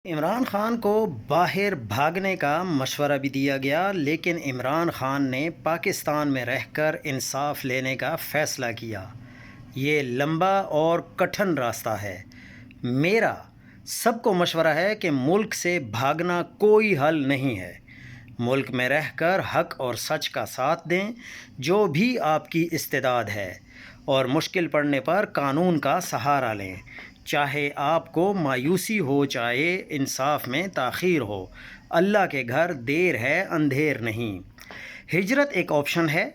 عمران خان کو باہر بھاگنے کا مشورہ بھی دیا گیا، لیکن عمران خان نے پاکستان میں رہ کر انصاف لینے کا فیصلہ کیا۔ یہ لمبا اور کٹھن راستہ ہے۔ میرا سب کو مشورہ ہے کہ ملک سے بھاگنا کوئی حل نہیں ہے۔ ملک میں رہ کر حق اور سچ کا ساتھ دیں، جو بھی آپ کی استعداد ہے، اور مشکل پڑنے پر قانون کا سہارا لیں، چاہے آپ کو مایوسی ہو، چاہے انصاف میں تاخیر ہو۔ اللہ کے گھر دیر ہے، اندھیر نہیں۔ ہجرت ایک آپشن ہے،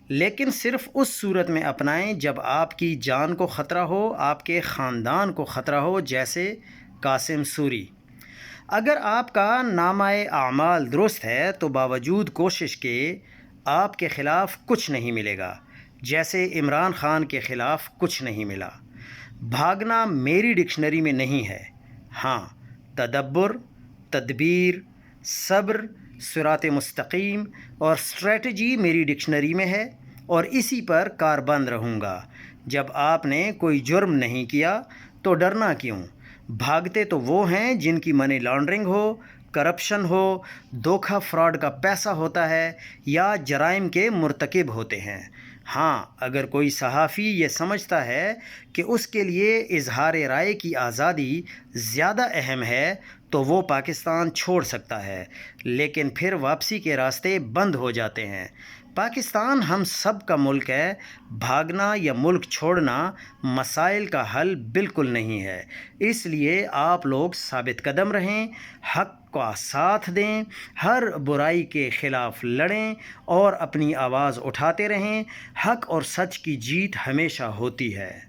لیکن صرف اس صورت میں اپنائیں جب آپ کی جان کو خطرہ ہو، آپ کے خاندان کو خطرہ ہو، جیسے قاسم سوری۔ اگر آپ کا نامہ اعمال درست ہے تو باوجود کوشش کے آپ کے خلاف کچھ نہیں ملے گا، جیسے عمران خان کے خلاف کچھ نہیں ملا۔ بھاگنا میری ڈکشنری میں نہیں ہے۔ ہاں، تدبر، تدبیر، صبر، صراط مستقیم اور اسٹریٹجی میری ڈکشنری میں ہے، اور اسی پر کاربند رہوں گا۔ جب آپ نے کوئی جرم نہیں کیا تو ڈرنا کیوں؟ بھاگتے تو وہ ہیں جن کی منی لانڈرنگ ہو، کرپشن ہو، دھوکہ فراڈ کا پیسہ ہوتا ہے، یا جرائم کے مرتکب ہوتے ہیں۔ ہاں، اگر کوئی صحافی یہ سمجھتا ہے کہ اس کے لیے اظہار رائے کی آزادی زیادہ اہم ہے تو وہ پاکستان چھوڑ سکتا ہے، لیکن پھر واپسی کے راستے بند ہو جاتے ہیں۔ پاکستان ہم سب کا ملک ہے۔ بھاگنا یا ملک چھوڑنا مسائل کا حل بالکل نہیں ہے۔ اس لیے آپ لوگ ثابت قدم رہیں، حق کا ساتھ دیں، ہر برائی کے خلاف لڑیں اور اپنی آواز اٹھاتے رہیں۔ حق اور سچ کی جیت ہمیشہ ہوتی ہے۔